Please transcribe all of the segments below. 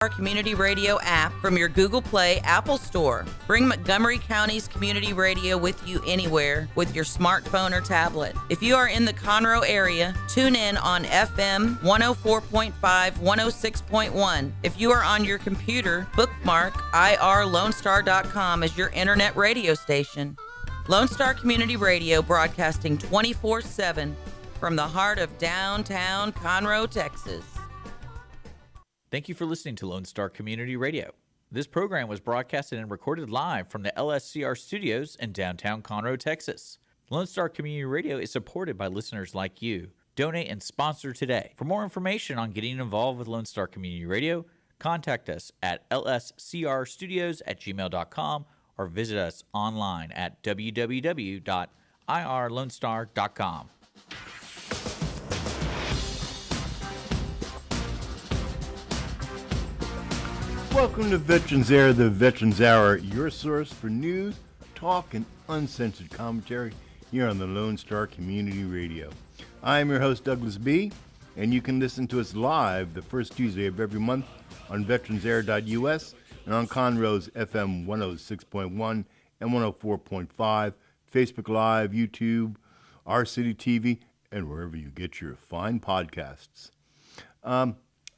Our community radio app from your Google Play Apple Store. Bring Montgomery County's community radio with you anywhere with your smartphone or tablet. If you are in the Conroe area, tune in on FM 104.5, 106.1. If you are on your computer, bookmark irlonestar.com as your internet radio station. Lone Star Community Radio, broadcasting 24/7 from the heart of downtown Conroe, Texas. Thank you for listening to Lone Star Community Radio. This program was broadcasted and recorded live from the LSCR studios in downtown Conroe, Texas. Lone Star Community Radio is supported by listeners like you. Donate and sponsor today. For more information on getting involved with Lone Star Community Radio, contact us at lscrstudios@gmail.com or visit us online at www.irlonestar.com. Welcome to Veterans Air, the Veterans Hour, your source for news, talk, and uncensored commentary here on the Lone Star Community Radio. I am your host, Douglas B., and you can listen to us live the first Tuesday of every month on veteransair.us and on Conroe's FM 106.1 and 104.5, Facebook Live, YouTube, Our City TV, and wherever you get your fine podcasts.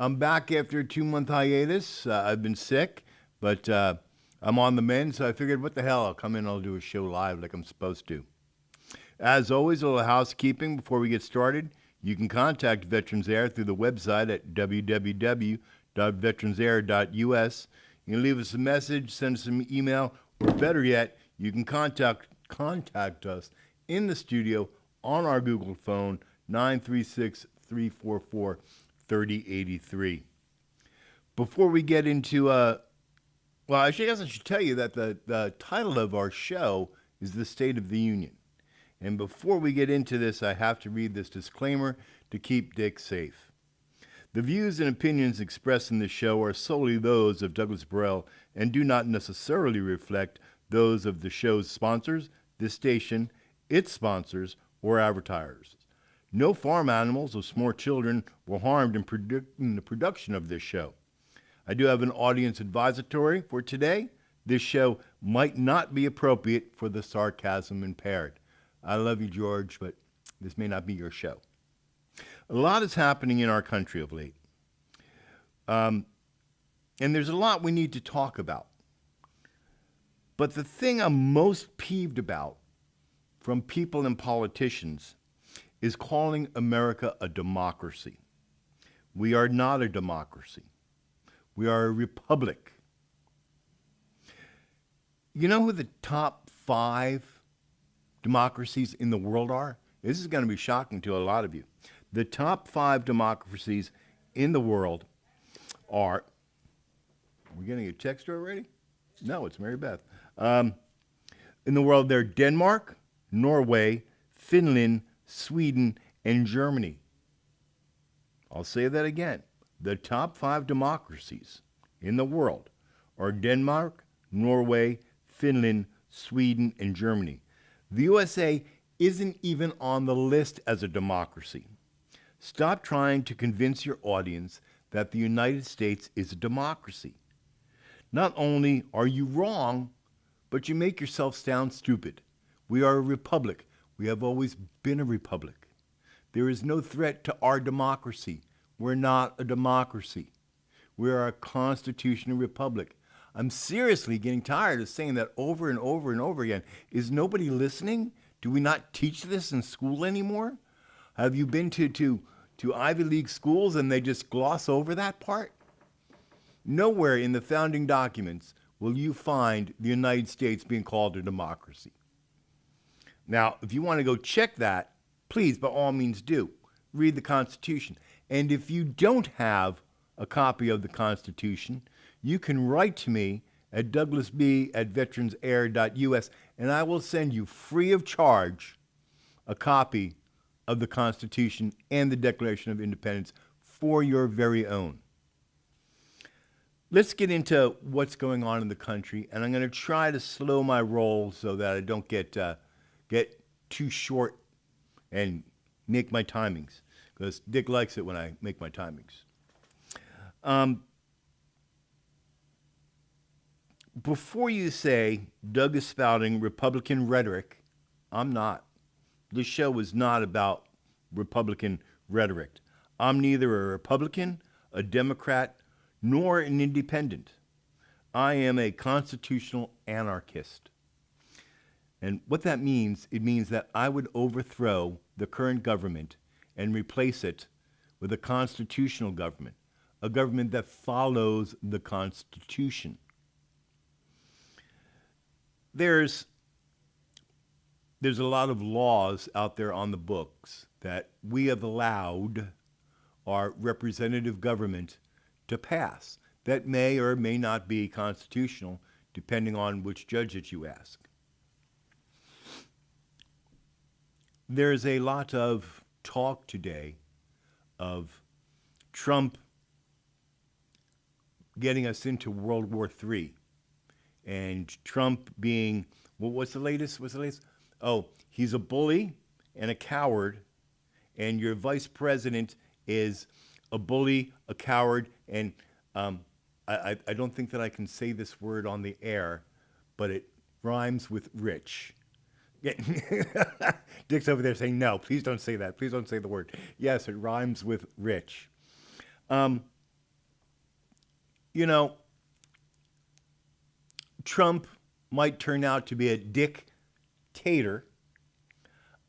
I'm back after a 2-month hiatus. I've been sick, but I'm on the mend, so I figured, what the hell, I'll come in and I'll do a show live like I'm supposed to. As always, a little housekeeping before we get started. You can contact Veterans Air through the website at www.veteransair.us. You can leave us a message, send us an email, or better yet, you can contact us in the studio on our Google phone, 936-344-3083. Before we get into, I guess I should tell you that the title of our show is The State of the Union. And before we get into this, I have to read this disclaimer to keep Dick safe. The views and opinions expressed in this show are solely those of Douglas Burrell and do not necessarily reflect those of the show's sponsors, this station, its sponsors, or advertisers. No farm animals or small children were harmed in the production of this show. I do have an audience advisory for today. This show might not be appropriate for the sarcasm impaired. I love you, George, but this may not be your show. A lot is happening in our country of late. And there's a lot we need to talk about. But the thing I'm most peeved about from people and politicians is calling America a democracy. We are not a democracy. We are a republic. You know who the top 5 democracies in the world are? This is going to be shocking to a lot of you. The top 5 democracies in the world are, are we getting a text already? No, it's Mary Beth. In the world, they're Denmark, Norway, Finland, Sweden, and Germany. I'll say that again. The top 5 democracies in the world are Denmark, Norway, Finland, Sweden, and Germany. The USA isn't even on the list as a democracy. Stop trying to convince your audience that the United States is a democracy. Not only are you wrong, but you make yourself sound stupid. We are a republic. We have always been a republic. There is no threat to our democracy. We're not a democracy. We are a constitutional republic. I'm seriously getting tired of saying that over and over and over again. Is nobody listening? Do we not teach this in school anymore? Have you been to Ivy League schools and they just gloss over that part? Nowhere in the founding documents will you find the United States being called a democracy. Now, if you want to go check that, please, by all means do. Read the Constitution. And if you don't have a copy of the Constitution, you can write to me at douglasb@veteransair.us, and I will send you free of charge a copy of the Constitution and the Declaration of Independence for your very own. Let's get into what's going on in the country, and I'm going to try to slow my roll so that I don't get too short and make my timings, because Dick likes it when I make my timings. before you say Doug is spouting Republican rhetoric, I'm not. This show is not about Republican rhetoric. I'm neither a Republican, a Democrat, nor an independent. I am a constitutional anarchist. And what that means, it means that I would overthrow the current government and replace it with a constitutional government, a government that follows the Constitution. There's a lot of laws out there on the books that we have allowed our representative government to pass that may or may not be constitutional, depending on which judge that you ask. There's a lot of talk today of Trump getting us into World War III, and Trump being, well, what's the latest? Oh, he's a bully and a coward, and your vice president is a bully, a coward, and I don't think that I can say this word on the air, but it rhymes with rich. Yeah. Dick's over there saying, no, please don't say that. Please don't say the word. Yes, it rhymes with rich. You know, Trump might turn out to be a dictator,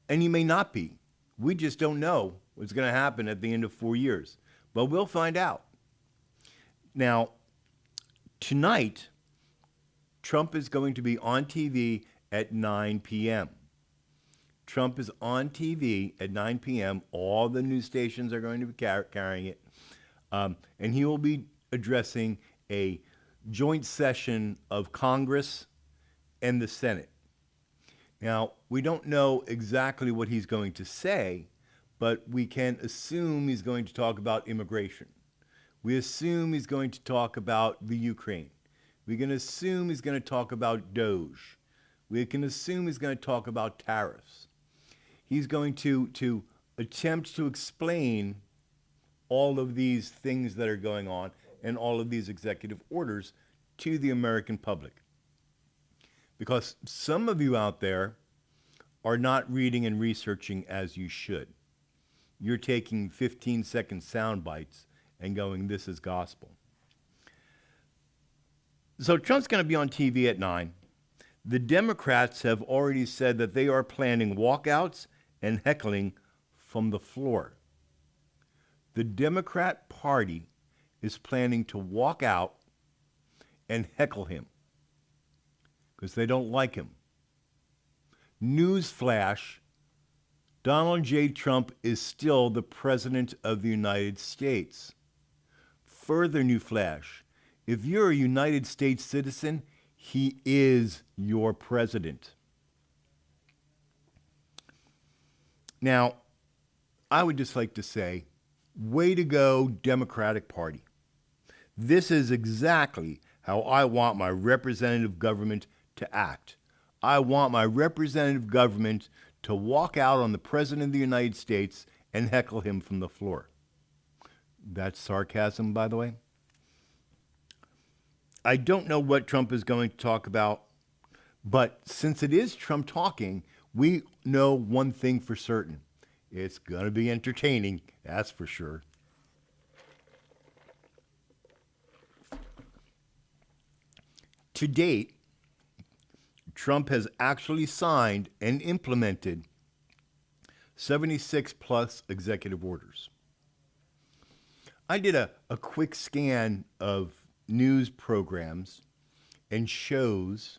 and he may not be. We just don't know what's going to happen at the end of 4 years, but we'll find out. Now, tonight, Trump is going to be on TV at 9 p.m. Trump is on TV at 9 p.m. All the news stations are going to be carrying it. And he will be addressing a joint session of Congress and the Senate. Now, we don't know exactly what he's going to say, but we can assume he's going to talk about immigration. We assume he's going to talk about the Ukraine. We can assume he's going to talk about Doge. We can assume he's going to talk about tariffs. He's going to attempt to explain all of these things that are going on and all of these executive orders to the American public. Because some of you out there are not reading and researching as you should. You're taking 15-second sound bites and going, this is gospel. So Trump's going to be on TV at 9. The Democrats have already said that they are planning walkouts and heckling from the floor. The Democrat Party is planning to walk out and heckle him because they don't like him. Newsflash, Donald J. Trump is still the President of the United States. Further newsflash, if you're a United States citizen, he is your president. Now, I would just like to say, way to go, Democratic Party. This is exactly how I want my representative government to act. I want my representative government to walk out on the President of the United States and heckle him from the floor. That's sarcasm, by the way. I don't know what Trump is going to talk about, but since it is Trump talking, we know one thing for certain. It's going to be entertaining, that's for sure. To date, Trump has actually signed and implemented 76 plus executive orders. I did a quick scan of news programs and shows.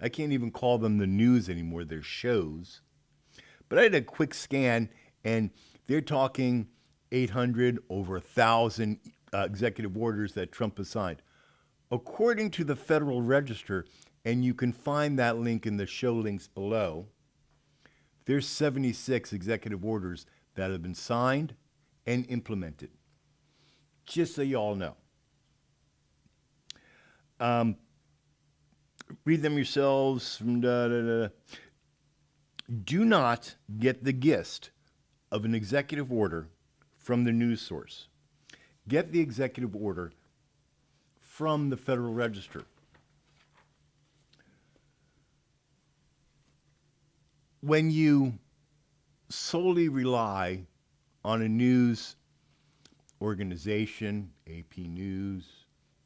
I can't even call them the news anymore, they're shows. But I did a quick scan, and they're talking 800, over 1,000 executive orders that Trump has signed. According to the Federal Register, and you can find that link in the show links below, there's 76 executive orders that have been signed and implemented. Just so you all know. Read them yourselves. Do not get the gist of an executive order from the news source. Get the executive order from the Federal Register. when you solely rely on a news organization, AP News,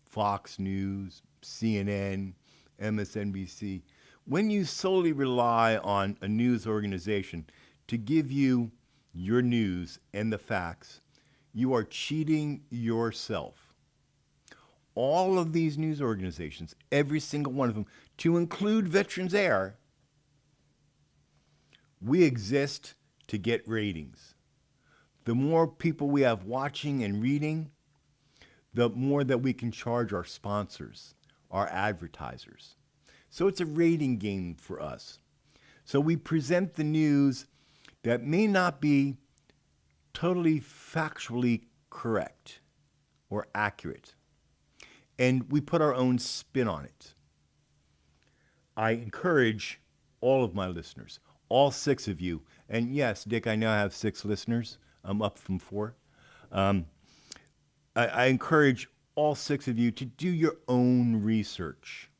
Fox News, CNN, MSNBC, when you solely rely on a news organization to give you your news and the facts, you are cheating yourself. All of these news organizations, every single one of them, to include Veterans Air, we exist to get ratings. The more people we have watching and reading, the more that we can charge our sponsors, our advertisers. So it's a rating game for us. So we present the news that may not be totally factually correct or accurate, and we put our own spin on it. I encourage all of my listeners, all 6 of you, and yes, Dick, I now have 6 listeners. I'm up from 4. I encourage all 6 of you to do your own research.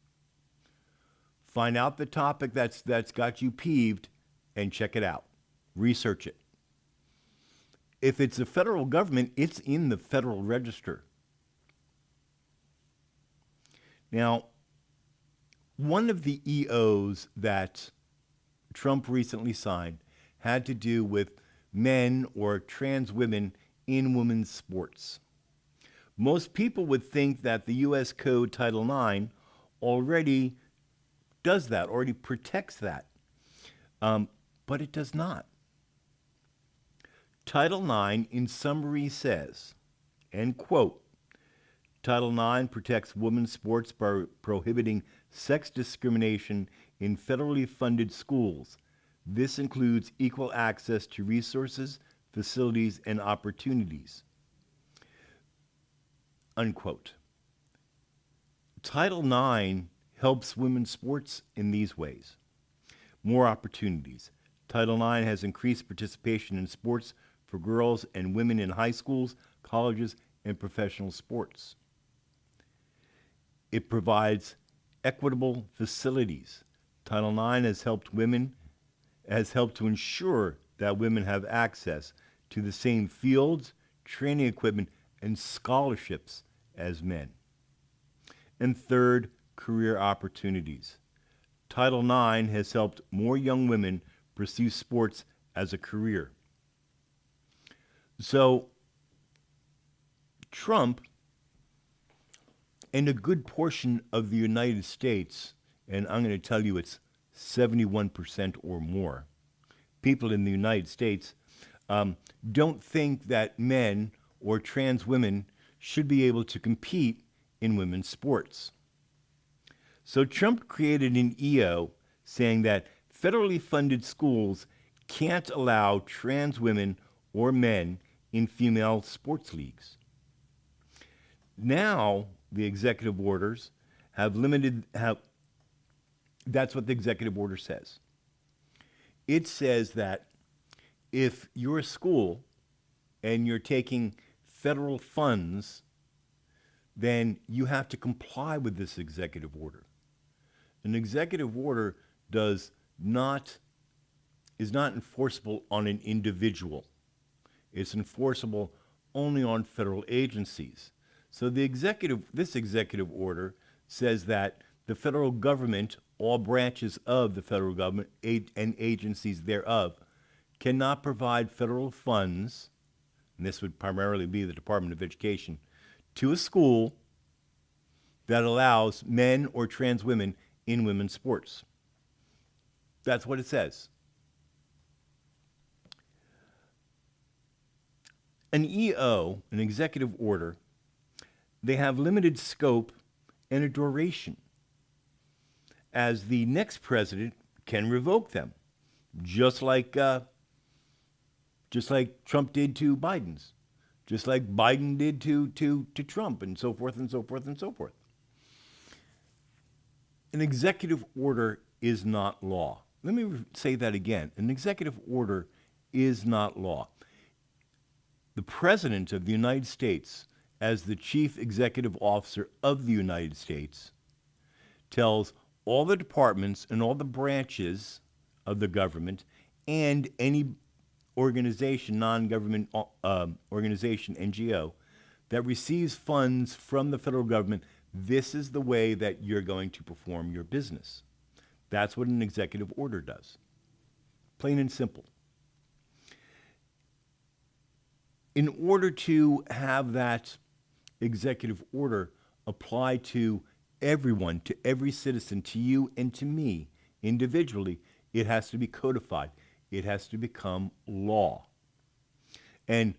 Find out the topic that's got you peeved and check it out. Research it. If it's the federal government, it's in the Federal Register. Now, one of the EOs that Trump recently signed had to do with men or trans women in women's sports. Most people would think that the U.S. Code Title IX already does that, already protects that, but it does not. Title IX, in summary, says, and quote, Title IX protects women's sports by prohibiting sex discrimination in federally funded schools. This includes equal access to resources, facilities, and opportunities. Unquote. Title IX helps women's sports in these ways. More opportunities. Title IX has increased participation in sports for girls and women in high schools, colleges, and professional sports. It provides equitable facilities. Title IX has helped to ensure that women have access to the same fields, training equipment, and scholarships as men. And third, career opportunities. Title IX has helped more young women pursue sports as a career. So, Trump and a good portion of the United States, and I'm going to tell you it's 71% or more, people in the United States don't think that men or trans women should be able to compete in women's sports. So Trump created an EO saying that federally funded schools can't allow trans women or men in female sports leagues. Now, the executive orders that's what the executive order says. It says that if you're a school and you're taking federal funds, then you have to comply with this executive order. An executive order is not enforceable on an individual. It's enforceable only on federal agencies. So this executive order says that the federal government, all branches of the federal government and agencies thereof, cannot provide federal funds, and this would primarily be the Department of Education, to a school that allows men or trans women in women's sports. That's what it says. An EO, an executive order, they have limited scope and a duration, as the next president can revoke them, just like Trump did to Biden's, just like Biden did to Trump, and so forth and so forth and so forth. An executive order is not law. Let me say that again. An executive order is not law. The President of the United States, as the Chief Executive Officer of the United States, tells all the departments and all the branches of the government and any organization, non-government organization, NGO, that receives funds from the federal government, this is the way that you're going to perform your business. That's what an executive order does. Plain and simple. In order to have that executive order apply to everyone, to every citizen, to you and to me individually, it has to be codified. It has to become law. And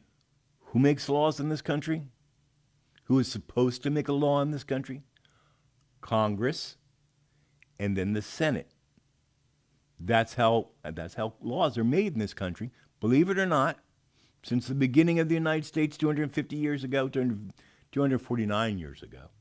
who makes laws in this country? Who is supposed to make a law in this country? Congress, and then the Senate. That's how laws are made in this country. Believe it or not, since the beginning of the United States 250 years ago, 249 years ago.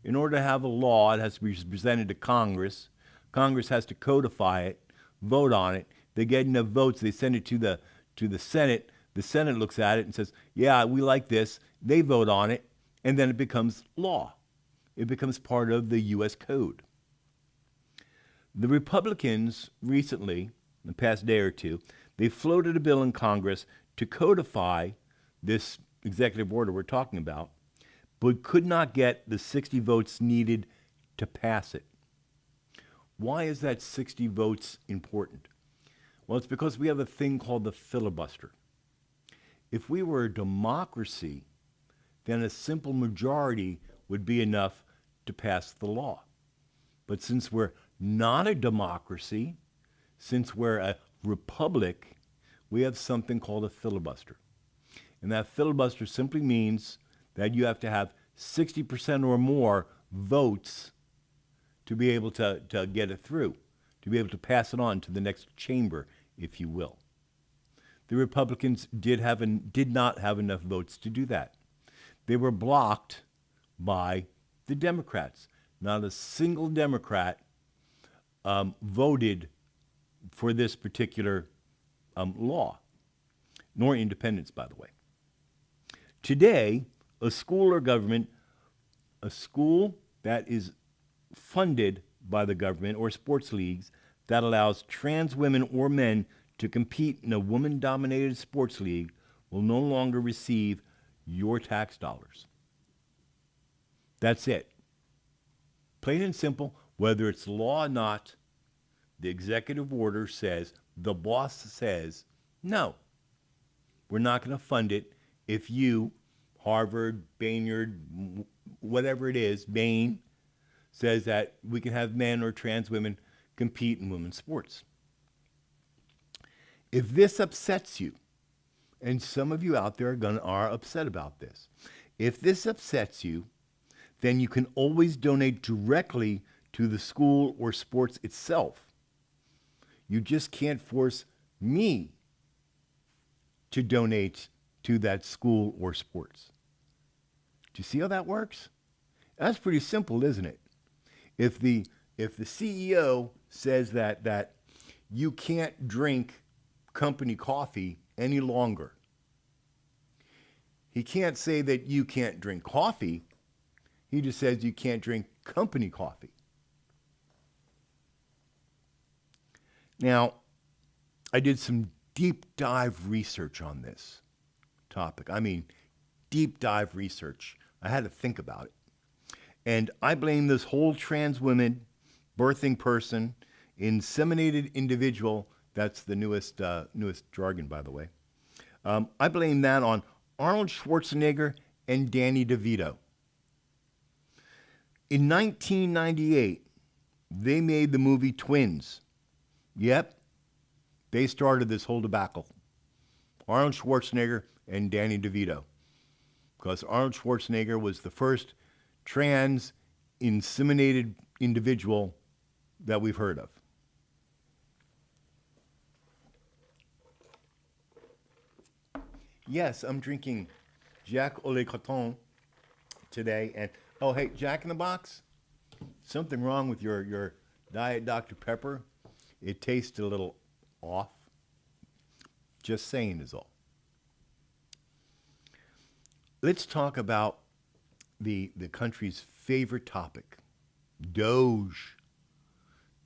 In order to have a law, it has to be presented to Congress. Congress has to codify it, vote on it. They get enough votes, they send it to the Senate. The Senate looks at it and says, yeah, we like this. They vote on it, and then it becomes law. It becomes part of the U.S. Code. The Republicans recently, in the past day or two, they floated a bill in Congress to codify this executive order we're talking about, but could not get the 60 votes needed to pass it. Why is that 60 votes important? Well, it's because we have a thing called the filibuster. If we were a democracy, then a simple majority would be enough to pass the law. But since we're not a democracy, since we're a republic, we have something called a filibuster. And that filibuster simply means that you have to have 60% or more votes to be able to get it through, to be able to pass it on to the next chamber, if you will. The Republicans did not have enough votes to do that. They were blocked by the Democrats. Not a single Democrat voted for this particular law, nor independents, by the way. Today, a school or government, a school that is funded by the government or sports leagues that allows trans women or men to compete in a woman-dominated sports league will no longer receive your tax dollars. That's it. Plain and simple, whether it's law or not, the executive order says, the boss says, no, we're not going to fund it if you, Harvard, Baynard, whatever it is, Bain, says that we can have men or trans women compete in women's sports. If this upsets you, and some of you out there are upset about this, if this upsets you, then you can always donate directly to the school or sports itself. You just can't force me to donate to that school or sports. Do you see how that works? That's pretty simple, isn't it? If the CEO says that you can't drink company coffee any longer, he can't say that you can't drink coffee. He just says you can't drink company coffee. Now, I did some deep dive research on this topic. I mean, deep dive research. I had to think about it. And I blame this whole trans women, birthing person, inseminated individual, that's the newest jargon, by the way. I blame that on Arnold Schwarzenegger and Danny DeVito. In 1998, they made the movie Twins. Yep, they started this whole debacle. Arnold Schwarzenegger and Danny DeVito. Because Arnold Schwarzenegger was the first trans inseminated individual that we've heard of. Yes, I'm drinking Jack au lait coton today. And, oh, hey, Jack in the Box, something wrong with your Diet Dr. Pepper. It tastes a little off. Just saying is all. Let's talk about the country's favorite topic, Doge.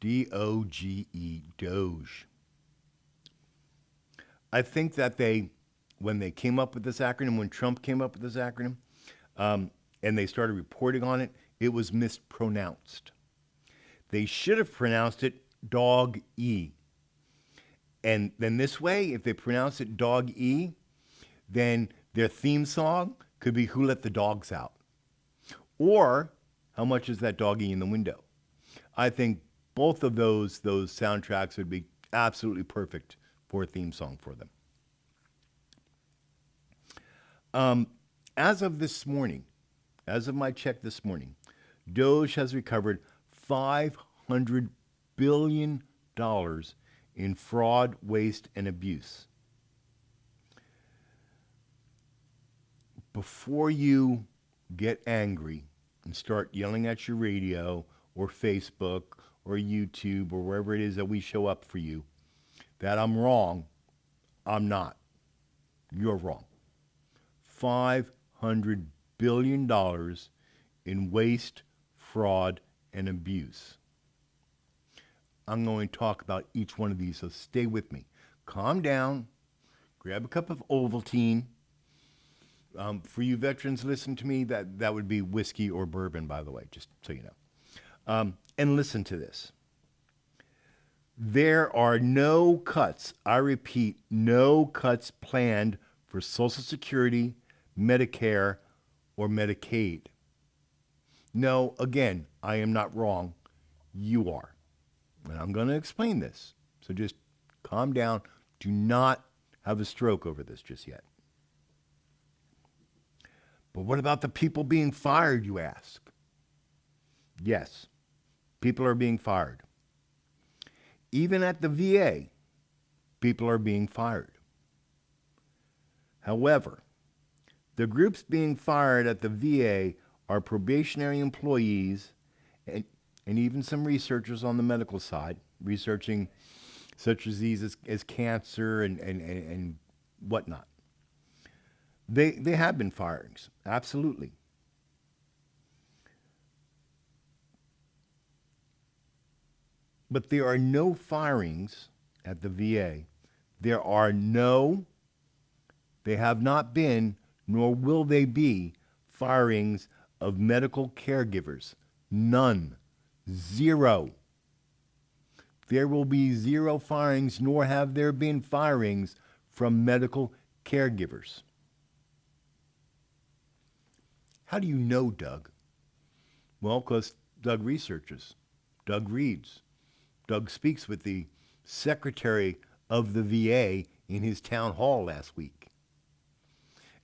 D-O-G-E, Doge. I think that when they came up with this acronym, when Trump came up with this acronym, and they started reporting on it, it was mispronounced. They should have pronounced it dog-E. And then this way, if they pronounce it dog-E, then their theme song could be Who Let the Dogs Out? Or How Much Is That Doggy in the Window? I think both of those soundtracks would be absolutely perfect for a theme song for them. As of this morning, as of my check this morning, Doge has recovered $500 billion in fraud, waste, and abuse. Before you get angry and start yelling at your radio or Facebook or YouTube or wherever it is that we show up for you, that I'm wrong, I'm not. You're wrong. $500 billion in waste, fraud, and abuse. I'm going to talk about each one of these, so stay with me. Calm down, grab a cup of Ovaltine. For you veterans, listen to me, that would be whiskey or bourbon, by the way, just so you know. And listen to this. There are no cuts, I repeat, no cuts planned for Social Security, Medicare, or Medicaid. No, again, I am not wrong. You are. And I'm going to explain this. So just calm down. Do not have a stroke over this just yet. But what about the people being fired, you ask? Yes, people are being fired. Even at the VA, people are being fired. However, the groups being fired at the VA are probationary employees and even some researchers on the medical side, researching such diseases as cancer and whatnot. They have been firings, absolutely. But there are no firings at the VA. They have not been, nor will they be, firings of medical caregivers. None. Zero. There will be zero firings, nor have there been firings from medical caregivers. How do you know, Doug? Well, because Doug researches. Doug reads. Doug speaks with the secretary of the VA in his town hall last week.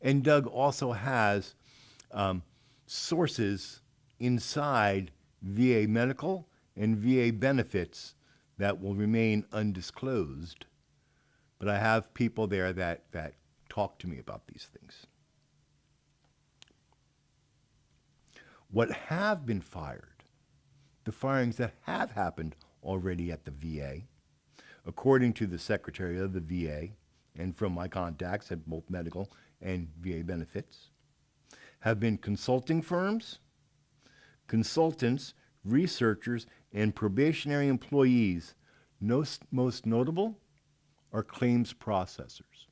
And Doug also has sources inside VA medical and VA benefits that will remain undisclosed. But I have people there that talk to me about these things. What have been fired, the firings that have happened already at the VA, according to the Secretary of the VA, and from my contacts at both medical and VA benefits, have been consulting firms, consultants, researchers, and probationary employees. Most notable are claims processors.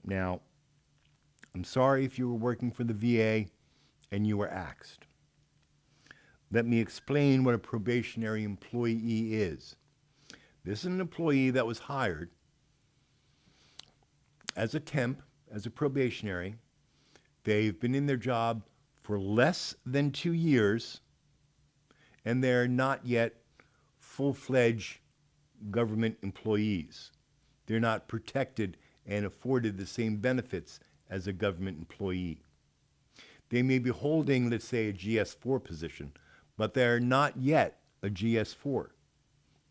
Now, I'm sorry if you were working for the VA and you were axed. Let me explain what a probationary employee is. This is an employee that was hired as a temp, as a probationary. They've been in their job for less than 2 years, and they're not yet full-fledged government employees. They're not protected and afforded the same benefits as a government employee. They may be holding, let's say, a GS4 position, but they're not yet a GS4.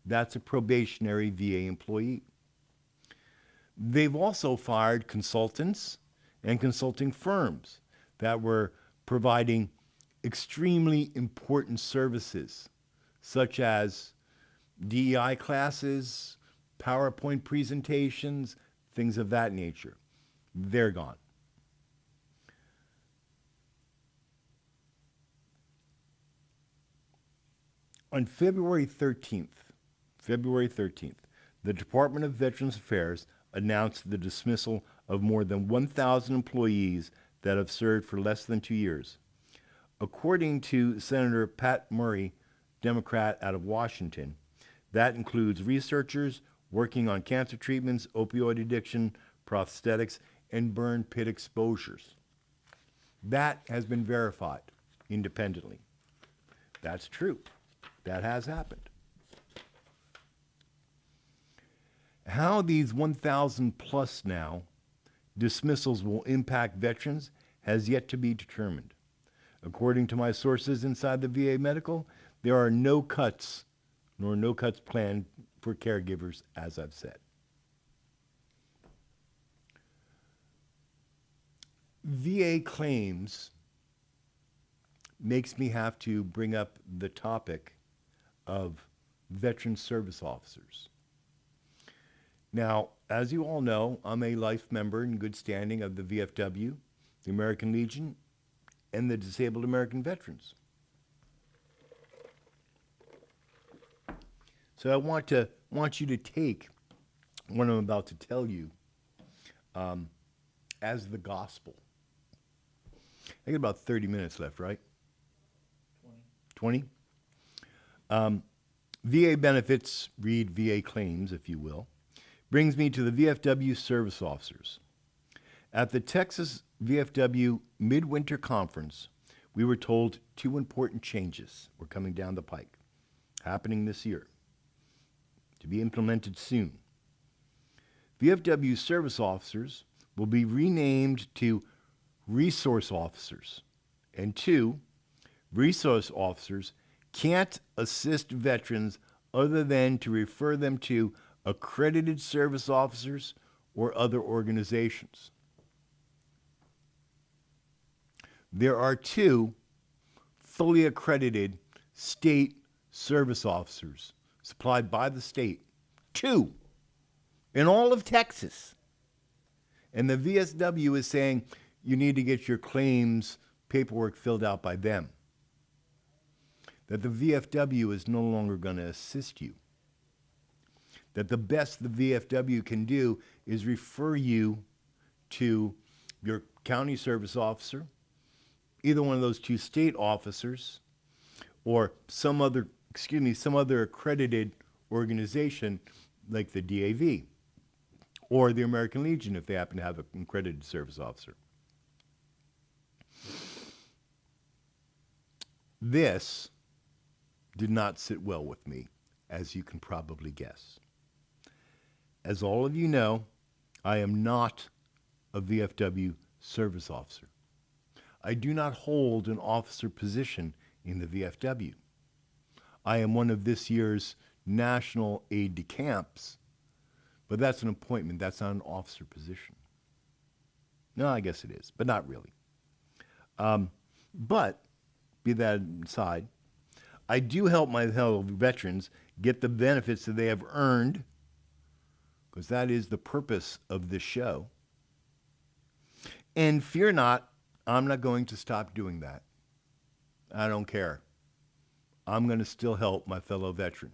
That's a probationary VA employee. They've also fired consultants and consulting firms that were providing extremely important services, such as DEI classes, PowerPoint presentations, things of that nature. They're gone. On February 13th, the Department of Veterans Affairs announced the dismissal of more than 1,000 employees that have served for less than 2 years. According to Senator Pat Murray, Democrat out of Washington, that includes researchers working on cancer treatments, opioid addiction, prosthetics, and burn pit exposures. That has been verified independently. That's true. That has happened. How these 1,000 plus now dismissals will impact veterans has yet to be determined. According to my sources inside the VA Medical, there are no cuts planned for caregivers, as I've said. VA claims makes me have to bring up the topic of veteran service officers. Now, as you all know, I'm a life member in good standing of the VFW, the American Legion, and the Disabled American Veterans. So I want you to take what I'm about to tell you as the gospel. I got about 30 minutes left, right? 20? VA benefits, read VA claims, if you will, brings me to the VFW service officers. At the Texas VFW Midwinter Conference, we were told 2 important changes were coming down the pike, happening this year, to be implemented soon. VFW service officers will be renamed to resource officers, and 2, resource officers can't assist veterans other than to refer them to accredited service officers or other organizations. There are 2 fully accredited state service officers supplied by the state. 2 in all of Texas. And the VSW is saying you need to get your claims paperwork filled out by them. That the VFW is no longer going to assist you. That the best the VFW can do is refer you to your county service officer, either one of those 2 state officers, or some other accredited organization like the DAV or the American Legion if they happen to have an accredited service officer. This did not sit well with me, as you can probably guess. As all of you know, I am not a VFW service officer. I do not hold an officer position in the VFW. I am one of this year's national aide-de-camps, but that's an appointment. That's not an officer position. No, I guess it is, but not really. But, be that aside, I do help my fellow veterans get the benefits that they have earned, because that is the purpose of this show. And fear not, I'm not going to stop doing that. I don't care. I'm going to still help my fellow veteran.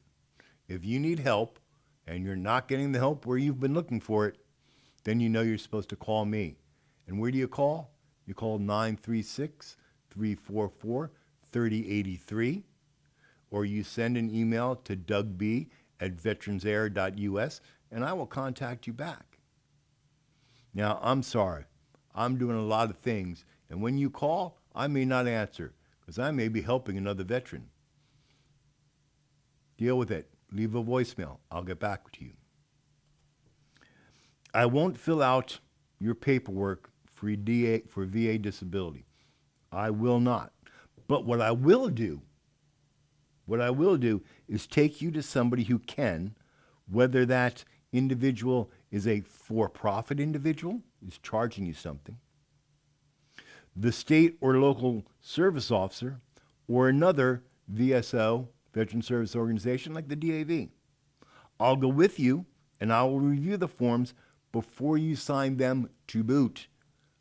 If you need help and you're not getting the help where you've been looking for it, then you know you're supposed to call me. And where do you call? You call 936-344-3083, or you send an email to dougb@veteransair.us, and I will contact you back. Now, I'm sorry. I'm doing a lot of things, and when you call, I may not answer, because I may be helping another veteran. Deal with it. Leave a voicemail. I'll get back to you. I won't fill out your paperwork for VA disability. I will not. But what I will do is take you to somebody who can, whether that individual is a for-profit individual, is charging you something, the state or local service officer, or another VSO, Veteran Service Organization, like the DAV. I'll go with you, and I will review the forms before you sign them to boot.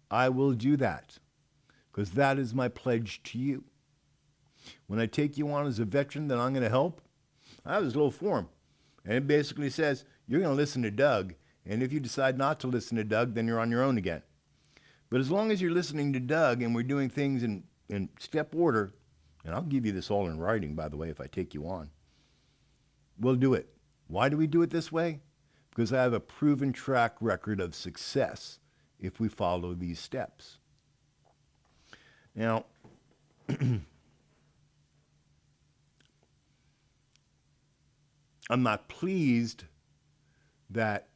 I will do that, because that is my pledge to you. when I take you on as a veteran that I'm going to help, I have this little form. And it basically says, you're going to listen to Doug. And if you decide not to listen to Doug, then you're on your own again. But as long as you're listening to Doug and we're doing things in step order, and I'll give you this all in writing, by the way, if I take you on, we'll do it. Why do we do it this way? Because I have a proven track record of success if we follow these steps. Now, I'm not pleased that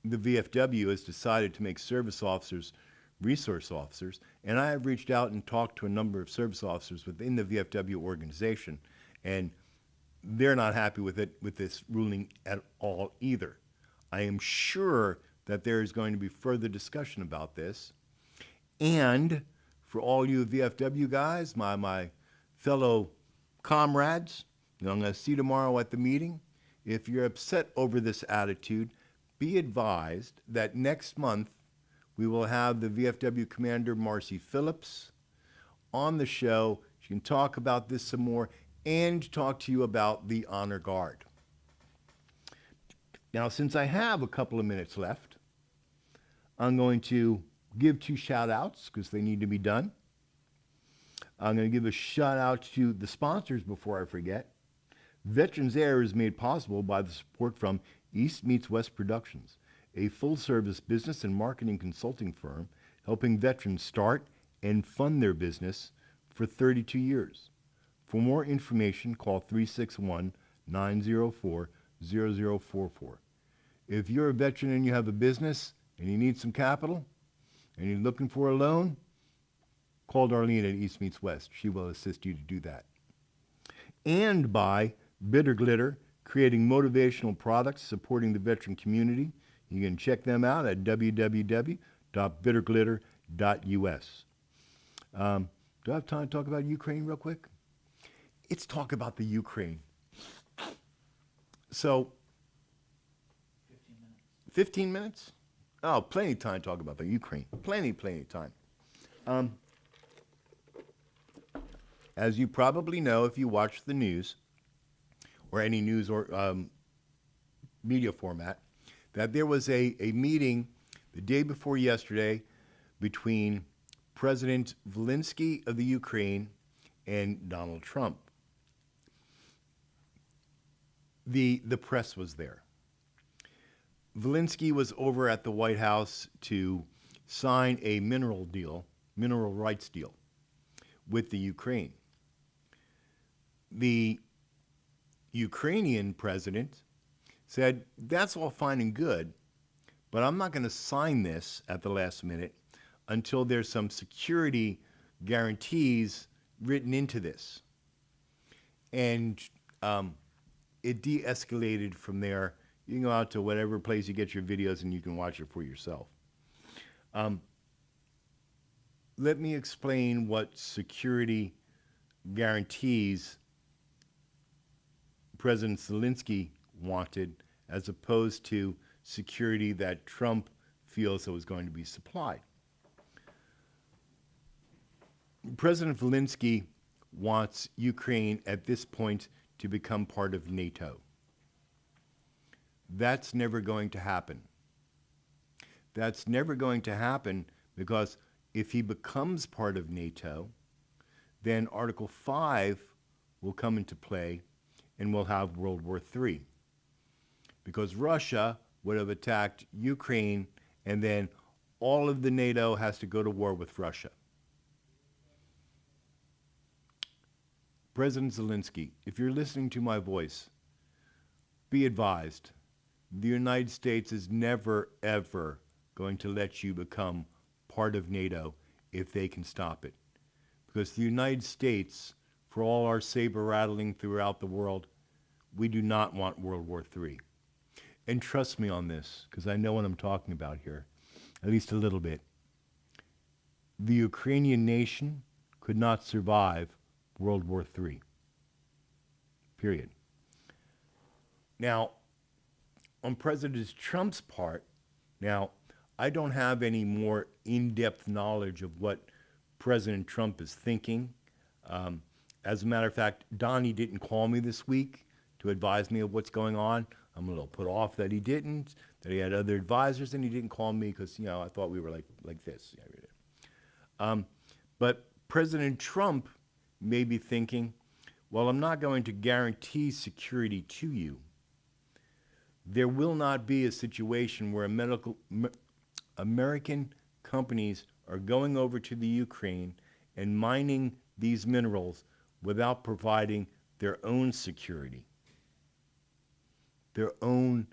the VFW has decided to make service officers resource officers, and I have reached out and talked to a number of service officers within the VFW organization, and they're not happy with this ruling at all either. I am sure that there is going to be further discussion about this, and for all you VFW guys, my fellow comrades, I'm going to see you tomorrow at the meeting. If you're upset over this attitude, be advised that next month we will have the VFW Commander Marcy Phillips on the show. She can talk about this some more and talk to you about the Honor Guard. Now, since I have a couple of minutes left, I'm going to give 2 shout-outs because they need to be done. I'm going to give a shout-out to the sponsors before I forget. Veterans Air is made possible by the support from East Meets West Productions, a full-service business and marketing consulting firm helping veterans start and fund their business for 32 years. For more information, call 361-904-0044. If you're a veteran and you have a business and you need some capital and you're looking for a loan, call Darlene at East Meets West. She will assist you to do that. And by Bitter Glitter, creating motivational products supporting the veteran community. You can check them out at www.bitterglitter.us. Do I have time to talk about Ukraine real quick? Let's talk about the Ukraine. So, 15 minutes? Oh, plenty of time to talk about the Ukraine. Plenty of time. As you probably know, if you watch the news, or any news or media format, that there was a meeting the day before yesterday between President Zelensky of the Ukraine and Donald Trump. The press was there. Zelensky was over at the White House to sign a mineral rights deal with the Ukraine. The Ukrainian president said, that's all fine and good, but I'm not going to sign this at the last minute until there's some security guarantees written into this. And it de-escalated from there. You can go out to whatever place you get your videos and you can watch it for yourself. Let me explain what security guarantees President Zelensky wanted as opposed to security that Trump feels that was going to be supplied. President Zelensky wants Ukraine at this point to become part of NATO. That's never going to happen. That's never going to happen because if he becomes part of NATO, then Article 5 will come into play and we'll have World War III. Because Russia would have attacked Ukraine and then all of the NATO has to go to war with Russia. President Zelensky, if you're listening to my voice, be advised, the United States is never, ever going to let you become part of NATO if they can stop it. Because the United States, for all our saber rattling throughout the world, we do not want World War III. And trust me on this, because I know what I'm talking about here, at least a little bit. The Ukrainian nation could not survive World War III. Period. Now, on President Trump's part, now, I don't have any more in-depth knowledge of what President Trump is thinking As a matter of fact, Donnie didn't call me this week to advise me of what's going on. I'm a little put off that he didn't, that he had other advisors, and he didn't call me because, I thought we were like this. But President Trump may be thinking, well, I'm not going to guarantee security to you. There will not be a situation where American companies are going over to the Ukraine and mining these minerals without providing their own security, their own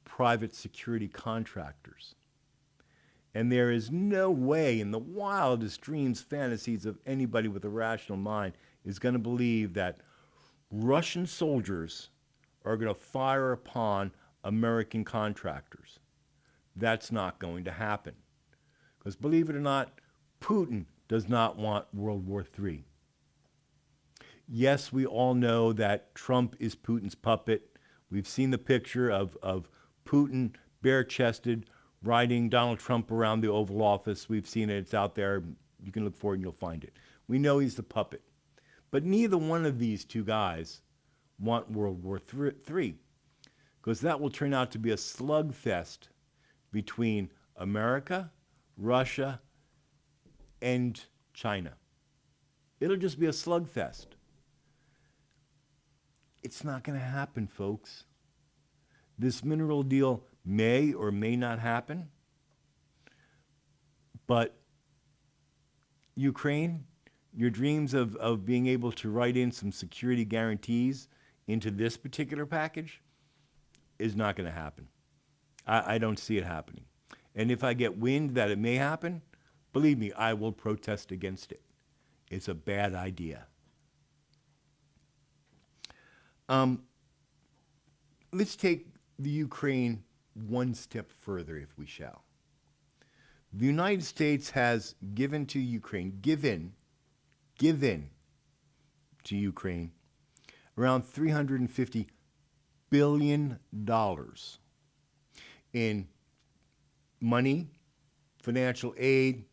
private security contractors. And there is no way in the wildest dreams, fantasies of anybody with a rational mind is going to believe that Russian soldiers are going to fire upon American contractors. That's not going to happen. Because believe it or not, Putin does not want World War III. Yes, we all know that Trump is Putin's puppet. We've seen the picture of Putin bare-chested riding Donald Trump around the Oval Office. We've seen it. It's out there. You can look for it and you'll find it. We know he's the puppet. But neither one of these two guys want World War III, because that will turn out to be a slugfest between America, Russia, and China. It'll just be a slugfest. It's not going to happen, folks. This mineral deal may or may not happen, but Ukraine, your dreams of being able to write in some security guarantees into this particular package is not going to happen. I don't see it happening. And if I get wind that it may happen, believe me, I will protest against it. It's a bad idea. Let's take the Ukraine one step further, if we shall. The United States has given to Ukraine, given to Ukraine around $350 billion in money, financial aid,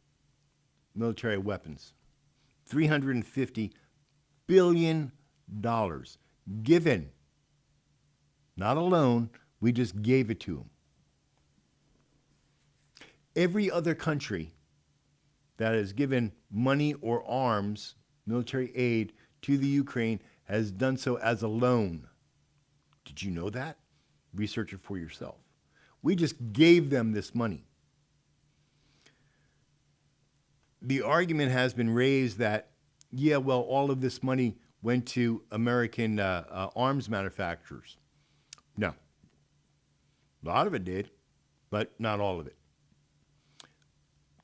military weapons. $350 billion given, not a loan. We just gave it to them. Every other country that has given money or arms, military aid to the Ukraine has done so as a loan. Did you know that? Research it for yourself. We just gave them this money. The argument has been raised that, yeah, well, all of this money went to American arms manufacturers. No. A lot of it did, but not all of it.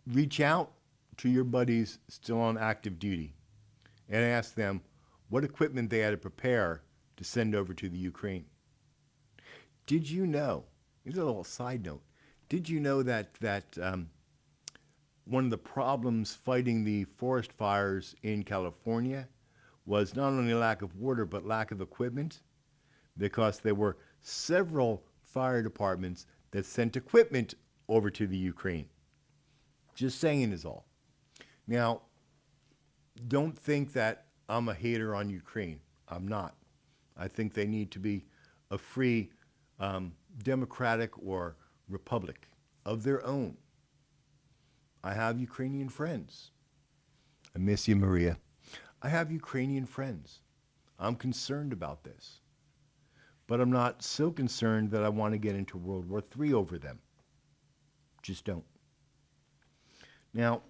Reach out to your buddies still on active duty and ask them what equipment they had to prepare to send over to the Ukraine. Did you know, here's a little side note, did you know that one of the problems fighting the forest fires in California was not only lack of water, but lack of equipment? Because there were several fire departments that sent equipment over to the Ukraine. Just saying is all. Now, don't think that I'm a hater on Ukraine. I'm not. I think they need to be a free democratic or republic of their own. I have Ukrainian friends. I miss you, Maria. I have Ukrainian friends. I'm concerned about this. But I'm not so concerned that I want to get into World War III over them. Just don't. Now,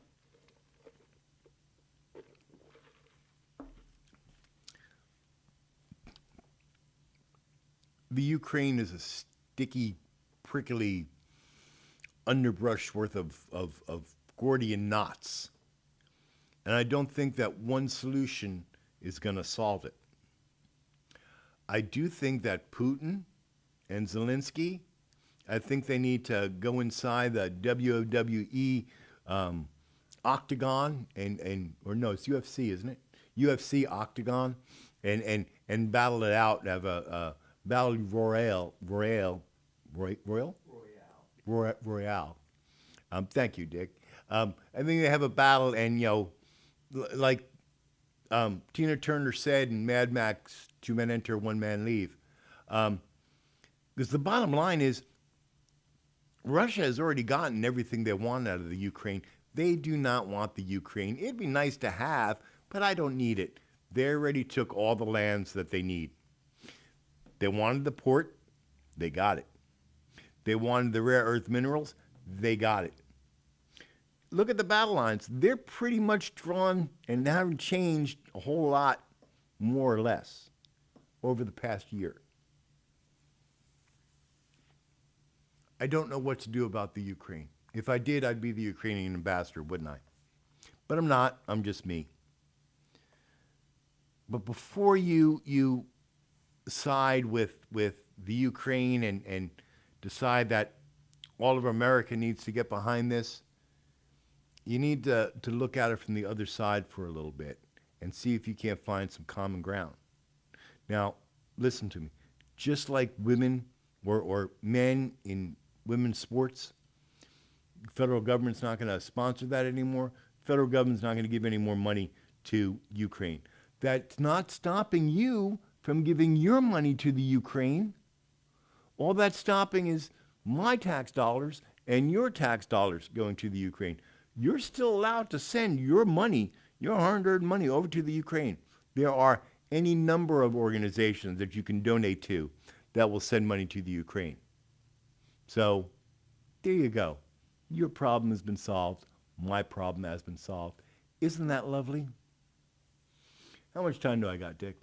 the Ukraine is a sticky, prickly underbrush worth of Gordian knots. And I don't think that one solution is going to solve it. I do think that Putin and Zelensky, I think they need to go inside the WWE octagon or no, it's UFC, isn't it? UFC octagon and battle it out and have a battle royale. Thank you, Dick. I think they have a battle and, like Tina Turner said in Mad Max, 2 men enter, 1 man leave. Because the bottom line is, Russia has already gotten everything they want out of the Ukraine. They do not want the Ukraine. It'd be nice to have, but I don't need it. They already took all the lands that they need. They wanted the port, they got it. They wanted the rare earth minerals, they got it. Look at the battle lines. They're pretty much drawn and haven't changed a whole lot, more or less, over the past year. I don't know what to do about the Ukraine. If I did, I'd be the Ukrainian ambassador, wouldn't I? But I'm not. I'm just me. But before you side with the Ukraine and decide that all of America needs to get behind this, you need to look at it from the other side for a little bit and see if you can't find some common ground. Now, listen to me. Just like women or men in women's sports, federal government's not going to sponsor that anymore. Federal government's not going to give any more money to Ukraine. That's not stopping you from giving your money to the Ukraine. All that's stopping is my tax dollars and your tax dollars going to the Ukraine. You're still allowed to send your money, your hard-earned money, over to the Ukraine. There are any number of organizations that you can donate to that will send money to the Ukraine. So there you go. Your problem has been solved. My problem has been solved. Isn't that lovely? How much time do I got, Dick?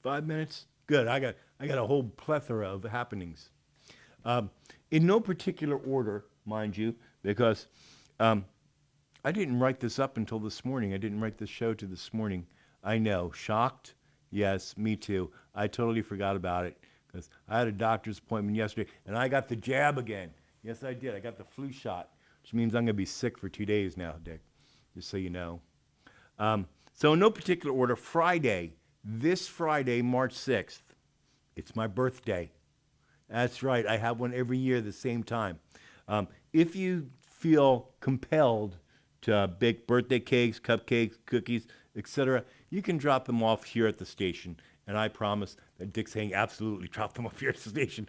5 minutes? Good. I got a whole plethora of happenings. In no particular order, mind you, because I didn't write this up until this morning. I didn't write this show to this morning. I know. Shocked? Yes, me too. I totally forgot about it because I had a doctor's appointment yesterday, and I got the jab again. Yes, I did. I got the flu shot, which means I'm going to be sick for 2 days now, Dick, just so you know. So in no particular order, this Friday, March 6th, it's my birthday. That's right. I have one every year the same time. If you feel compelled to bake birthday cakes, cupcakes, cookies, etc., you can drop them off here at the station. And I promise that Dick's saying absolutely drop them off here at the station.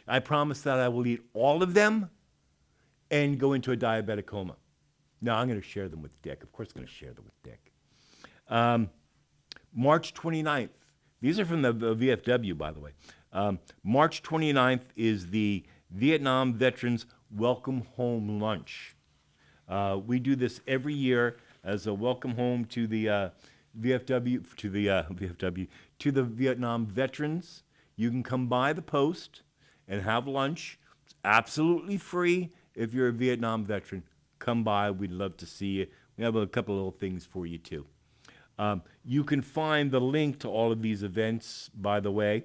I promise that I will eat all of them and go into a diabetic coma. No, I'm going to share them with Dick. Of course I'm going to share them with Dick. March 29th. These are from the VFW, by the way. March 29th is the Vietnam Veterans Welcome Home Lunch. We do this every year as a welcome home to the to the Vietnam veterans. You can come by the post and have lunch. It's absolutely free if you're a Vietnam veteran. Come by. We'd love to see you. We have a couple of little things for you, too. You can find the link to all of these events, by the way,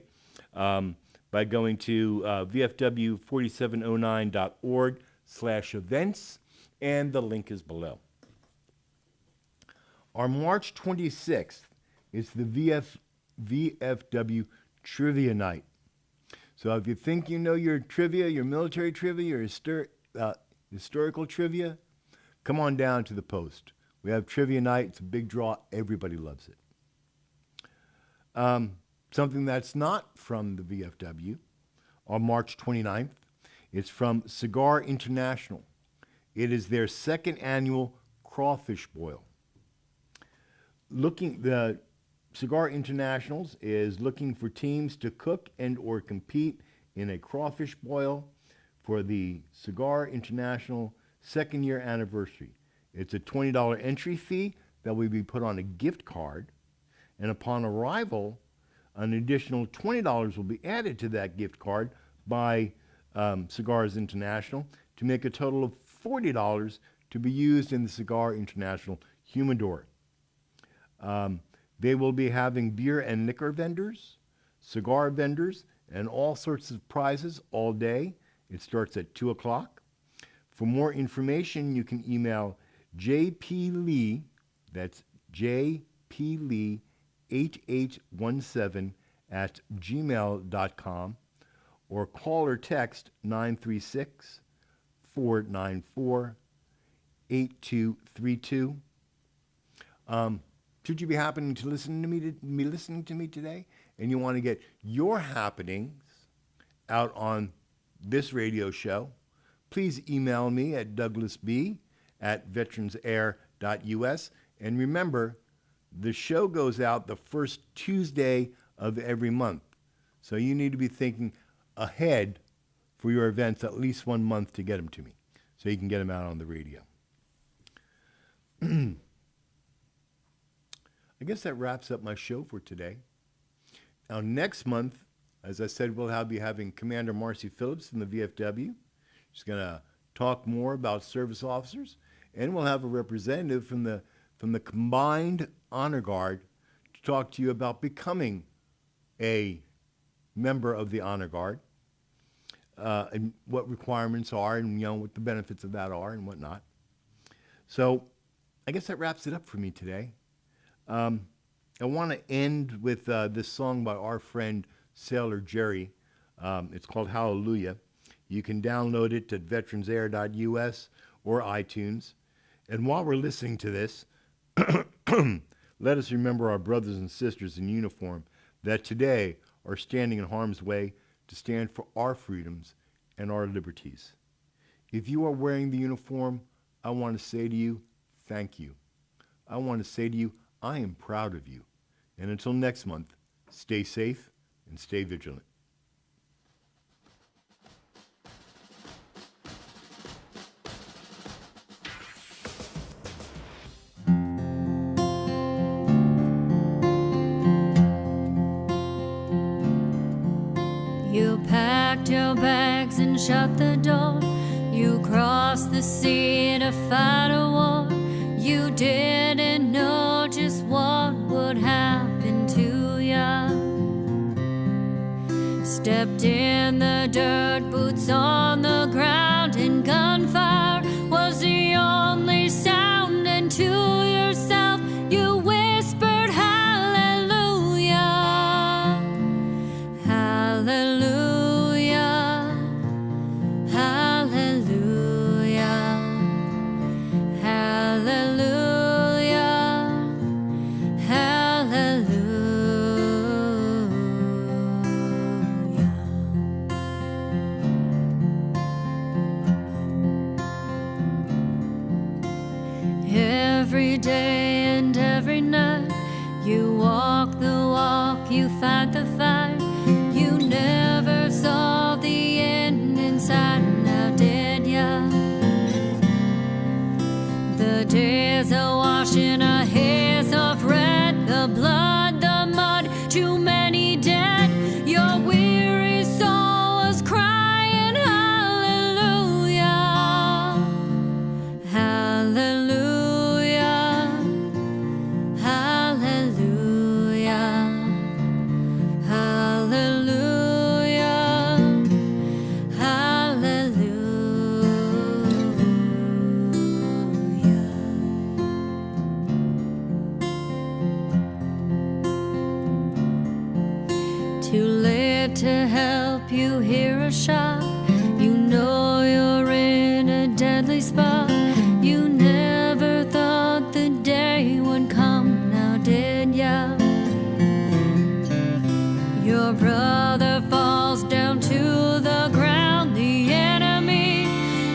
by going to vfw4709.org/events, and the link is below. Our March 26th is the VFW Trivia Night. So if you think you know your trivia, your military trivia, your historical trivia, come on down to the post. We have Trivia Night. It's a big draw. Everybody loves it. Something that's not from the VFW, on March 29th, it's from Cigar International. It is their second annual crawfish boil. The Cigar Internationals is looking for teams to cook and or compete in a crawfish boil for the Cigar International second year anniversary. It's a $20 entry fee that will be put on a gift card, and upon arrival, an additional $20 will be added to that gift card by Cigars International to make a total of $40 to be used in the Cigar International humidor. They will be having beer and liquor vendors, cigar vendors, and all sorts of prizes all day. It starts at 2 o'clock. For more information, you can email jplee, that's jplee8817 @gmail.com, or call or text 936-494-8232. should you be happening to listening to me today, and you want to get your happenings out on this radio show, please email me at douglasb@veteransair.us. And remember, the show goes out the first Tuesday of every month. So you need to be thinking ahead for your events at least 1 month to get them to me, so you can get them out on the radio. I guess that wraps up my show for today. Now, next month, as I said, we'll be having Commander Marcy Phillips from the VFW. She's going to talk more about service officers, and we'll have a representative from the Combined Honor Guard to talk to you about becoming a member of the Honor Guard, and what requirements are, and what the benefits of that are, and whatnot. So, I guess that wraps it up for me today. I want to end with this song by our friend Sailor Jerry. It's called Hallelujah. You can download it at veteransair.us or iTunes. And while we're listening to this, let us remember our brothers and sisters in uniform that today are standing in harm's way to stand for our freedoms and our liberties. If you are wearing the uniform, I want to say to you, thank you. I want to say to you, I am proud of you. And until next month, stay safe and stay vigilant. You packed your bags and shut the door. You crossed the sea to fight a war. You didn't know just what would happen to ya. Stepped in the dirt, boots on the ground, and gunfire was the only sound. And to yourself you whispered hallelujah, hallelujah, hallelujah, hallelujah, hallelujah. Every day and every night you walk the walk, you fight the fight. You never saw the end in sight, now did ya? The days are washing our hairs of red, the blood, the mud, too many dead. Your weary soul was crying hallelujah, hallelujah, hallelujah, hallelujah, hallelujah. Too late to help you hear a shot. You know you're in a deadly spot. You never thought the day would come, now did ya? Your brother falls down to the ground. The enemy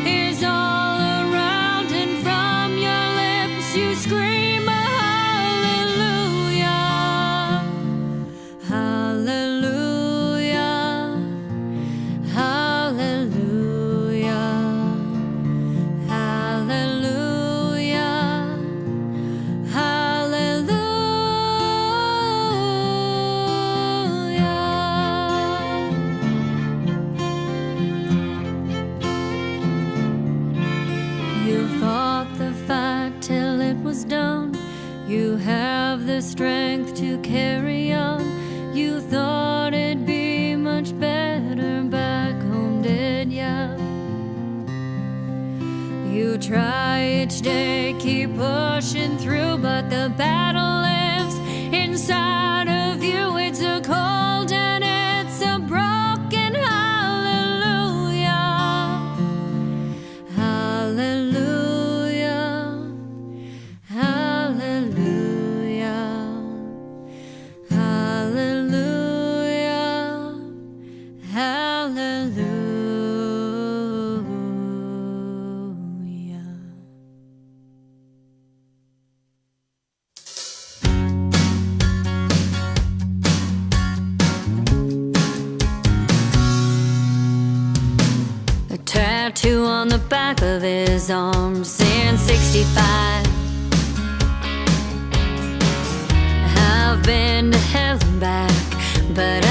is all around, and from your lips you scream a hallelujah, hallelujah, hallelujah, hallelujah, hallelujah. You fought the fight till it was done. You have the strength to carry on. You thought it'd be much better back home, did ya? You try each day, keep pushing through, but the battle lives inside of you. It's a cold and it's a broken hallelujah, hallelujah, hallelujah, tattoo on the back of his arm since 65. I've been to hell and back, but